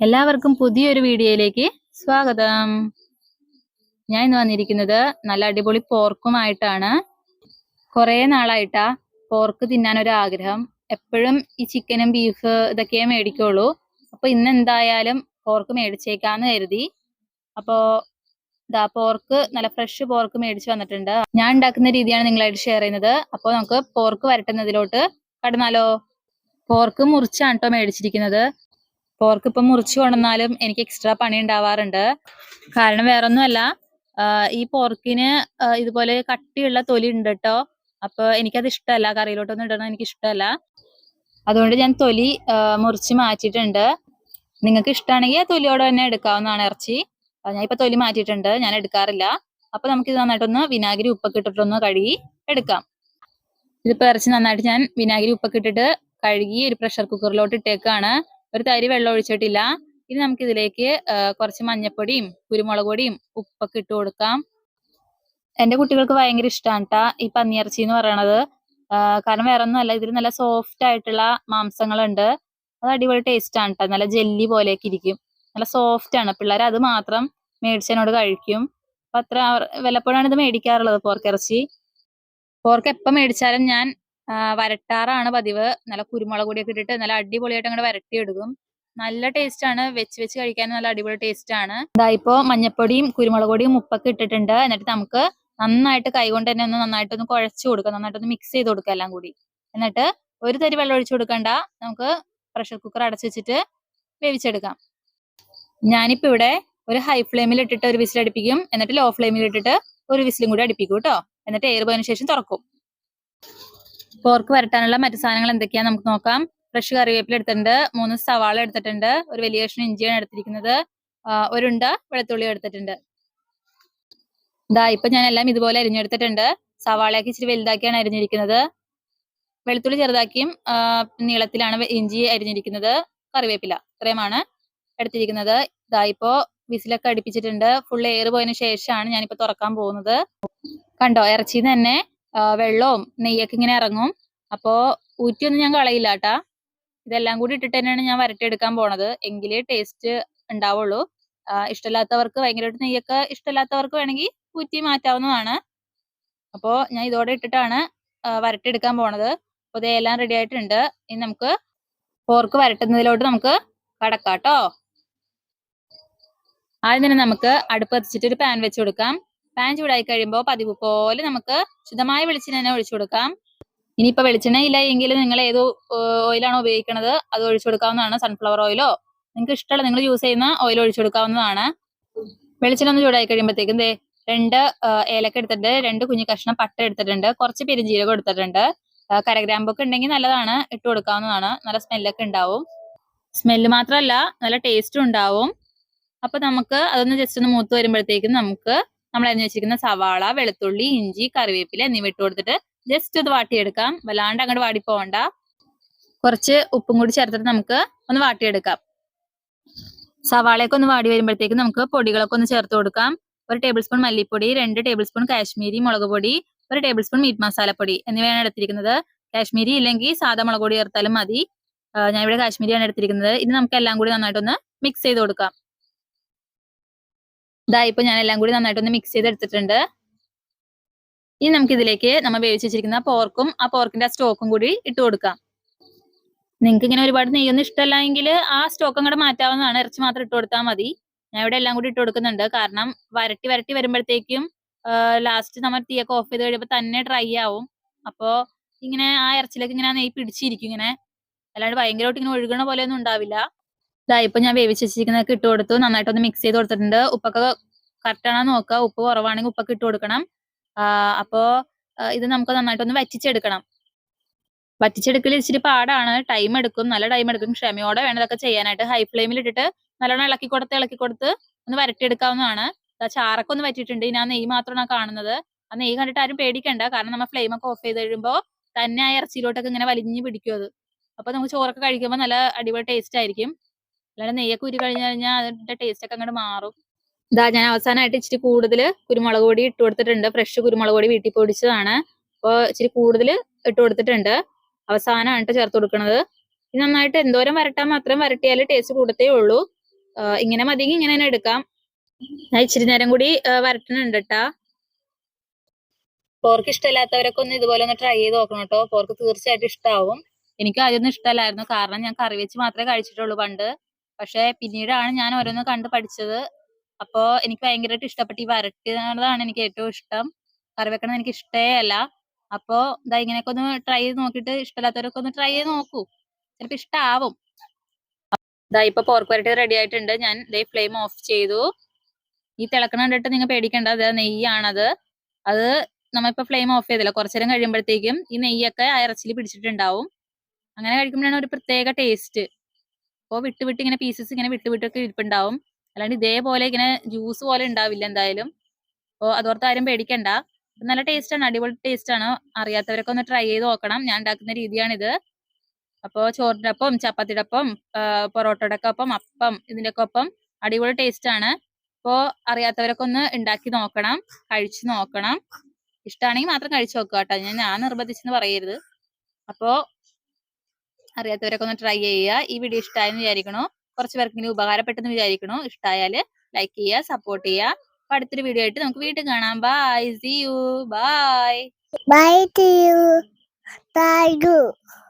എല്ലാവർക്കും പുതിയൊരു വീഡിയോയിലേക്ക് സ്വാഗതം. ഞാൻ ഇന്ന് വന്നിരിക്കുന്നത് നല്ല അടിപൊളി പോർക്കുമായിട്ടാണ്. കുറേ നാളായിട്ടാ പോർക്ക് തിന്നാൻ ഒരു ആഗ്രഹം. എപ്പോഴും ഈ ചിക്കനും ബീഫ് ഇതൊക്കെയേ മേടിക്കുള്ളൂ. അപ്പൊ ഇന്ന് എന്തായാലും പോർക്ക് മേടിച്ചേക്കാന്ന് കരുതി. അപ്പോ പോർക്ക് നല്ല ഫ്രഷ് പോർക്ക് മേടിച്ചു വന്നിട്ടുണ്ട്. ഞാൻ ഉണ്ടാക്കുന്ന രീതിയാണ് നിങ്ങളായിട്ട് ഷെയർ ചെയ്യുന്നത്. അപ്പോൾ നമുക്ക് പോർക്ക് വരട്ടുന്നതിലോട്ട് കടന്നാലോ. പോർക്ക് മുറിച്ചാണ് കേട്ടോ മേടിച്ചിരിക്കുന്നത്. പോർക്ക് ഇപ്പം മുറിച്ചു കൊണ്ടുവന്നാലും എനിക്ക് എക്സ്ട്രാ പണി ഉണ്ടാവാറുണ്ട്. കാരണം വേറൊന്നുമല്ല, ഈ പോർക്കിന് ഇതുപോലെ കട്ടിയുള്ള തൊലി ഉണ്ട് കേട്ടോ. അപ്പൊ എനിക്കത് ഇഷ്ടമല്ല, കറിയിലോട്ടൊന്നും ഇടണം എനിക്ക് ഇഷ്ടമല്ല. അതുകൊണ്ട് ഞാൻ തൊലി മുറിച്ച് മാറ്റിയിട്ടുണ്ട്. നിങ്ങൾക്ക് ഇഷ്ടമാണെങ്കിൽ ആ തൊലിയോടെ തന്നെ എടുക്കാവുന്നതാണ് ഇറച്ചി. ഞാൻ ഇപ്പൊ തൊലി മാറ്റിയിട്ടുണ്ട്, ഞാൻ എടുക്കാറില്ല. അപ്പൊ നമുക്ക് ഇത് നന്നായിട്ടൊന്ന് വിനാഗിരി ഉപ്പൊക്കെ ഇട്ടിട്ടൊന്ന് കഴുകി എടുക്കാം. ഇതിപ്പോ ഇറച്ചി നന്നായിട്ട് ഞാൻ വിനാഗിരി ഉപ്പൊക്കെ ഇട്ടിട്ട് കഴുകി ഒരു പ്രഷർ കുക്കറിലോട്ട് ഇട്ടേക്കാണ്. ഒരു തരി വെള്ളം ഒഴിച്ചിട്ടില്ല. ഇനി നമുക്ക് ഇതിലേക്ക് കുറച്ച് മഞ്ഞപ്പൊടിയും കുരുമുളക് പൊടിയും ഉപ്പൊക്കെ ഇട്ട് കൊടുക്കാം. എന്റെ കുട്ടികൾക്ക് ഭയങ്കര ഇഷ്ടമാണ് കേട്ടാ ഈ പന്നിയിറച്ചി എന്ന് പറയണത്. കാരണം വേറെ ഒന്നും അല്ല, ഇതിൽ നല്ല സോഫ്റ്റ് ആയിട്ടുള്ള മാംസങ്ങളുണ്ട്. അത് അടിപൊളി ടേസ്റ്റ് ആണ് കേട്ടോ. നല്ല ജെല്ലി പോലെയൊക്കെ ഇരിക്കും, നല്ല സോഫ്റ്റ് ആണ്. പിള്ളേർ അത് മാത്രം മേടിച്ചതിനോട് കഴിക്കും. അപ്പൊ അത്ര വല്ലപ്പോഴാണ് ഇത് മേടിക്കാറുള്ളത് പോർക്കിറച്ചി. പോർക്ക് എപ്പം മേടിച്ചാലും ഞാൻ വരട്ടാറാണ് പതിവ്. നല്ല കുരുമുളക് പൊടിയൊക്കെ ഇട്ടിട്ട് നല്ല അടിപൊളിയായിട്ട് അങ്ങോട്ട് വരട്ടിയെടുക്കും. നല്ല ടേസ്റ്റ് ആണ്, വെച്ച് കഴിക്കാൻ നല്ല അടിപൊളി ടേസ്റ്റ് ആണ്. ഇതായിപ്പോ മഞ്ഞപ്പൊടിയും കുരുമുളക് പൊടിയും ഉപ്പൊക്കെ ഇട്ടിട്ടുണ്ട്. എന്നിട്ട് നമുക്ക് നന്നായിട്ട് കൈകൊണ്ട് തന്നെ നന്നായിട്ടൊന്ന് കുഴച്ചു കൊടുക്കാം, നന്നായിട്ടൊന്ന് മിക്സ് ചെയ്ത് കൊടുക്കാം എല്ലാം കൂടി. എന്നിട്ട് ഒരു തരി വെള്ളം ഒഴിച്ചു കൊടുക്കണ്ട, നമുക്ക് പ്രഷർ കുക്കർ അടച്ചു വെച്ചിട്ട് വേവിച്ചെടുക്കാം. ഞാനിപ്പോ ഇവിടെ ഒരു ഹൈ ഫ്ലെയിമിൽ ഇട്ടിട്ട് ഒരു വിസിൽ അടുപ്പിക്കും, എന്നിട്ട് ലോ ഫ്ലെയിമിൽ ഇട്ടിട്ട് ഒരു വിസിലും കൂടി അടുപ്പിക്കും കേട്ടോ. എന്നിട്ട് എയർ പോയതിനു ശേഷം തുറക്കും. പോർക്ക് വരട്ടാനുള്ള മറ്റു സാധനങ്ങൾ എന്തൊക്കെയാന്ന് നമുക്ക് നോക്കാം. ഫ്രഷ് കറിവേപ്പില എടുത്തിട്ടുണ്ട്, 3 സവാള എടുത്തിട്ടുണ്ട്, ഒരു വലിയ കഷ്ണം ഇഞ്ചിയാണ് എടുത്തിരിക്കുന്നത്, ഒരുണ്ട വെളുത്തുള്ളി എടുത്തിട്ടുണ്ട്. ഇപ്പൊ ഞാൻ എല്ലാം ഇതുപോലെ അരിഞ്ഞെടുത്തിട്ടുണ്ട്. സവാളയൊക്കെ ഇച്ചിരി വലുതാക്കിയാണ് അരിഞ്ഞിരിക്കുന്നത്. വെളുത്തുള്ളി ചെറുതാക്കിയും നീളത്തിലാണ് ഇഞ്ചി അരിഞ്ഞിരിക്കുന്നത്. കറിവേപ്പില ഇത്രയുമാണ് എടുത്തിരിക്കുന്നത്. ഇപ്പോ വിസിലൊക്കെ അടുപ്പിച്ചിട്ടുണ്ട്. ഫുൾ എയർ പോയതിനു ശേഷമാണ് ഞാനിപ്പോ തുറക്കാൻ പോകുന്നത്. കണ്ടോ, ഇറച്ചിന്ന് തന്നെ വെള്ളവും നെയ്യൊക്കെ ഇങ്ങനെ ഇറങ്ങും. അപ്പോ ഊറ്റിയൊന്നും ഞാൻ കളയില്ല കേട്ടാ. ഇതെല്ലാം കൂടി ഇട്ടിട്ട് തന്നെയാണ് ഞാൻ വരട്ടിയെടുക്കാൻ പോണത്, എങ്കിലേ ടേസ്റ്റ് ഉണ്ടാവുള്ളൂ. ഇഷ്ടമില്ലാത്തവർക്ക്, ഭയങ്കരമായിട്ട് നെയ്യൊക്കെ ഇഷ്ടമില്ലാത്തവർക്ക് വേണമെങ്കിൽ ഊറ്റി മാറ്റാവുന്നതാണ്. അപ്പോ ഞാൻ ഇതോടെ ഇട്ടിട്ടാണ് വരട്ടിയെടുക്കാൻ പോണത്. അപ്പൊ ഇതെല്ലാം റെഡി ആയിട്ടുണ്ട്. ഇനി നമുക്ക് പോർക്ക് വരട്ടുന്നതിലോട്ട് നമുക്ക് കടക്കാട്ടോ. ആദ്യം തന്നെ നമുക്ക് അടുപ്പ് കത്തിച്ചിട്ട് ഒരു പാൻ വെച്ച് കൊടുക്കാം. പാൻ ചൂടായി കഴിയുമ്പോൾ പതിവ് പോലെ നമുക്ക് ശുദ്ധമായ വെളിച്ചെണ്ണ തന്നെ ഒഴിച്ചു കൊടുക്കാം. ഇനിയിപ്പോ വെളിച്ചെണ്ണ ഇല്ല എങ്കിൽ നിങ്ങൾ ഏത് ഓയിലാണോ ഉപയോഗിക്കുന്നത് അത് ഒഴിച്ചു കൊടുക്കാവുന്നതാണ്. സൺഫ്ലവർ ഓയിലോ നിങ്ങൾക്ക് ഇഷ്ടമുള്ള നിങ്ങൾ യൂസ് ചെയ്യുന്ന ഓയിൽ ഒഴിച്ചു കൊടുക്കാവുന്നതാണ്. വെളിച്ചെണ്ണ ഒന്ന് ചൂടായി കഴിയുമ്പോഴത്തേക്കും 2 ഏലക്ക എടുത്തിട്ടുണ്ട്, 2 കുഞ്ഞു കഷ്ണം പട്ട എടുത്തിട്ടുണ്ട്, കുറച്ച് പെരുംജീരകം എടുത്തിട്ടുണ്ട്. കരഗ്രാമ്പൊക്കെ ഉണ്ടെങ്കിൽ നല്ലതാണ്, ഇട്ട് കൊടുക്കാവുന്നതാണ്. നല്ല സ്മെല്ലൊക്കെ ഉണ്ടാവും. സ്മെല്ല് മാത്രമല്ല നല്ല ടേസ്റ്റും ഉണ്ടാവും. അപ്പൊ നമുക്ക് അതൊന്ന് ജസ്റ്റ് ഒന്ന് മൂത്ത് വരുമ്പോഴത്തേക്കും നമുക്ക് നമ്മൾ അരിഞ്ഞു വെച്ചിരിക്കുന്ന സവാള, വെളുത്തുള്ളി, ഇഞ്ചി, കറിവേപ്പില എന്നിവ ഇട്ട് കൊടുത്തിട്ട് ജസ്റ്റ് ഒന്ന് വാട്ടിയെടുക്കാം. വല്ലാണ്ട് അങ്ങോട്ട് വാടിപ്പോവണ്ട. കുറച്ച് ഉപ്പും കൂടി ചേർത്തിട്ട് നമുക്ക് ഒന്ന് വാട്ടിയെടുക്കാം. സവാളയൊക്കെ ഒന്ന് വാടി വരുമ്പോഴത്തേക്കും നമുക്ക് പൊടികളൊക്കെ ഒന്ന് ചേർത്ത് കൊടുക്കാം. 1 ടേബിൾ സ്പൂൺ മല്ലിപ്പൊടി, 2 ടേബിൾ സ്പൂൺ കാശ്മീരി മുളക് പൊടി, 1 ടേബിൾ സ്പൂൺ മീറ്റ് മസാലപ്പൊടി എന്നിവയാണ് എടുത്തിരിക്കുന്നത്. കാശ്മീരി ഇല്ലെങ്കിൽ സാധാ മുളക് പൊടി ചേർത്താലും മതി. ഞാൻ ഇവിടെ കാശ്മീരിയാണ് എടുത്തിരിക്കുന്നത്. ഇത് നമുക്ക് എല്ലാം കൂടി നന്നായിട്ടൊന്ന് മിക്സ് ചെയ്ത് കൊടുക്കാം. ഇപ്പൊ ഞാൻ എല്ലാം കൂടി നന്നായിട്ടൊന്ന് മിക്സ് ചെയ്ത് എടുത്തിട്ടുണ്ട്. ഇനി നമുക്ക് ഇതിലേക്ക് നമ്മൾ വേവിച്ച് വെച്ചിരിക്കുന്ന പോർക്കും ആ പോർക്കിന്റെ സ്റ്റോക്കും കൂടി ഇട്ട് കൊടുക്കാം. നിങ്ങൾക്ക് ഇങ്ങനെ ഒരുപാട് നെയ്യൊന്നും ഇഷ്ടമല്ല എങ്കിൽ ആ സ്റ്റോക്ക് അങ്ങോട്ട് മാറ്റാവുന്നതാണ്, ഇറച്ചി മാത്രം ഇട്ട് കൊടുത്താൽ മതി. ഞാൻ ഇവിടെ എല്ലാം കൂടി ഇട്ട് കൊടുക്കുന്നുണ്ട്. കാരണം വരട്ടി വരുമ്പോഴത്തേക്കും ലാസ്റ്റ് നമ്മൾ തീയൊക്കെ ഓഫ് ചെയ്ത് കഴിയുമ്പോൾ തന്നെ ഡ്രൈ ആവും. അപ്പോ ഇങ്ങനെ ആ ഇറച്ചിയിലേക്ക് ഇങ്ങനെ നെയ്യ് പിടിച്ചിരിക്കും ഇങ്ങനെ, അല്ലാണ്ട് ഭയങ്കരമായിട്ട് ഇങ്ങനെ ഒഴുകണ പോലെ ഒന്നും ഉണ്ടാവില്ല. ഇപ്പൊ ഞാൻ വേവിച്ച് വെച്ചിരിക്കുന്നതൊക്കെ ഇട്ട് കൊടുത്തു, നന്നായിട്ടൊന്ന് മിക്സ് ചെയ്ത് കൊടുത്തിട്ടുണ്ട്. ഉപ്പൊക്കെ കറക്റ്റ് ആണോ നോക്കുക, ഉപ്പ് കുറവാണെങ്കിൽ ഉപ്പൊക്കെ ഇട്ട് കൊടുക്കണം. അപ്പോ ഇത് നമുക്ക് നന്നായിട്ടൊന്ന് വറ്റിച്ചെടുക്കണം. വറ്റിച്ചെടുക്കൽ ഇച്ചിരി പാടാണ്, ടൈം എടുക്കും, നല്ല ടൈം എടുക്കും. ക്ഷമയോടെ വേണം ഇതൊക്കെ ചെയ്യാനായിട്ട്. ഹൈ ഫ്ലെയിമിൽ ഇട്ടിട്ട് നല്ലോണം ഇളക്കി കൊടുത്ത് ഒന്ന് വരട്ടിയെടുക്കാവുന്നതാണ്. ചാറൊക്കെ ഒന്ന് വറ്റിയിട്ടുണ്ട്. ഇനി ആ നെയ്യ് മാത്രമാണ് കാണുന്നത്. ആ നെയ്യ് കണ്ടിട്ട് ആരും പേടിക്കണ്ട, കാരണം നമ്മൾ ഫ്ലെയിം ഒക്കെ ഓഫ് ചെയ്ത് കഴിയുമ്പോൾ തന്നെ ആ ഇറച്ചിയിലോട്ടൊക്കെ ഇങ്ങനെ വലിഞ്ഞ് പിടിക്കും അത്. അപ്പൊ നമുക്ക് ചോറൊക്കെ കഴിക്കുമ്പോൾ നല്ല അടിപൊളി ടേസ്റ്റ് ആയിരിക്കും. അല്ലാണ്ട് നെയ്യൊക്കെ ഉരി കഴിഞ്ഞാൽ അതിന്റെ ടേസ്റ്റ് ഒക്കെ അങ്ങോട്ട് മാറും. ഞാൻ അവസാനമായിട്ട് ഇച്ചിരി കൂടുതൽ കുരുമുളക് പൊടി ഇട്ട് കൊടുത്തിട്ടുണ്ട്. ഫ്രഷ് കുരുമുളക് പൊടി വീട്ടിൽ പൊടിച്ചതാണ്. അപ്പോൾ ഇച്ചിരി കൂടുതൽ ഇട്ട് കൊടുത്തിട്ടുണ്ട്. അവസാനമായിട്ട് ചേർത്ത് കൊടുക്കുന്നത്. ഇത് നന്നായിട്ട് എന്തോരം വരട്ടാൻ മാത്രം വരട്ടിയാൽ ടേസ്റ്റ് കൂടത്തേ ഉള്ളൂ. ഇങ്ങനെ മതിയെങ്കിൽ ഇങ്ങനെ തന്നെ എടുക്കാം. ഞാൻ ഇച്ചിരി നേരം കൂടി വരട്ടുന്നുണ്ട് കേട്ടാ. പോർക്ക് ഇഷ്ടമില്ലാത്തവരൊക്കെ ഒന്ന് ഇതുപോലെ ഒന്ന് ട്രൈ ചെയ്ത് നോക്കണം കേട്ടോ. പോർക്ക് തീർച്ചയായിട്ടും ഇഷ്ടാവും. എനിക്ക് ആദ്യമൊന്നും ഇഷ്ടമല്ലായിരുന്നു, കാരണം ഞാൻ കറി വെച്ച് മാത്രമേ കഴിച്ചിട്ടുള്ളൂ പണ്ട്. പക്ഷെ പിന്നീടാണ് ഞാൻ ഓരോന്ന് കണ്ട് പഠിച്ചത്. അപ്പോ എനിക്ക് ഭയങ്കരമായിട്ട് ഇഷ്ടപ്പെട്ടു. ഈ വരട്ടുന്നതാണ് എനിക്ക് ഏറ്റവും ഇഷ്ടം. കറി വെക്കണത് എനിക്ക് ഇഷ്ടേ അല്ല. അപ്പോ ഇതാ ഇങ്ങനെയൊക്കെ ഒന്ന് ട്രൈ ചെയ്ത് നോക്കിയിട്ട് ഇഷ്ടമില്ലാത്തവരൊക്കെ ഒന്ന് ട്രൈ ചെയ്ത് നോക്കൂ, ചിലപ്പോ ഇഷ്ടാവും. ഇതാ ഇപ്പൊ പോർക്ക് വരട്ടി റെഡി ആയിട്ടുണ്ട്. ഞാൻ ഇതേ ഫ്ലെയിം ഓഫ് ചെയ്തു. ഈ തിളക്കണ കണ്ടിട്ട് നിങ്ങൾ പേടിക്കേണ്ട, അത് നെയ്യാണത്. അത് നമ്മളിപ്പോ ഫ്ലെയിം ഓഫ് ചെയ്തില്ല, കുറച്ചു നേരം കഴിയുമ്പോഴത്തേക്കും ഈ നെയ്യൊക്കെ ആ ഇറച്ചിയിൽ പിടിച്ചിട്ടുണ്ടാവും. അങ്ങനെ കഴിക്കുമ്പോഴാണ് ഒരു പ്രത്യേക ടേസ്റ്റ്. അപ്പോൾ വിട്ട് വിട്ട് ഇങ്ങനെ പീസസ് ഇങ്ങനെ വിട്ട് വിട്ടൊക്കെ ഇരിപ്പുണ്ടാവും. അല്ലാണ്ട് ഇതേപോലെ ഇങ്ങനെ ജ്യൂസ് പോലെ ഉണ്ടാവില്ല എന്തായാലും. അപ്പോൾ അതോർത്ത് ആരും പേടിക്കണ്ട. നല്ല ടേസ്റ്റ് ആണ്, അടിപൊളി ടേസ്റ്റ് ആണ്. അറിയാത്തവരൊക്കെ ഒന്ന് ട്രൈ ചെയ്ത് നോക്കണം. ഞാൻ ഉണ്ടാക്കുന്ന രീതിയാണിത്. അപ്പോൾ ചോറിന്റെ ഒപ്പം, ചപ്പാത്തിയുടെ ഒപ്പം, പൊറോട്ടയുടെ ഒക്കെ ഒപ്പം, അപ്പം ഇതിന്റെ ഒക്കെ ഒപ്പം അടിപൊളി ടേസ്റ്റ് ആണ്. അപ്പോൾ അറിയാത്തവരൊക്കെ ഒന്ന് ഉണ്ടാക്കി നോക്കണം, കഴിച്ചു നോക്കണം. ഇഷ്ടമാണെങ്കിൽ മാത്രം കഴിച്ചു നോക്കുക കേട്ടോ. ഞാൻ നിർബന്ധിച്ചെന്ന് പറയരുത്. അപ്പോ അറിയാത്തവരൊക്കെ ഒന്ന് ട്രൈ ചെയ്യുക. ഈ വീഡിയോ ഇഷ്ടമായെന്ന് വിചാരിക്കണു. കുറച്ച് പേർക്കെങ്കിലും ഉപകാരപ്പെട്ടെന്ന് വിചാരിക്കണു. ഇഷ്ടമായാല് ലൈക്ക് ചെയ്യുക, സപ്പോർട്ട് ചെയ്യുക. അപ്പൊ അടുത്തൊരു വീഡിയോ ആയിട്ട് നമുക്ക് വീണ്ടും കാണാം. Bye, see you, bye. Bye to you. Bye.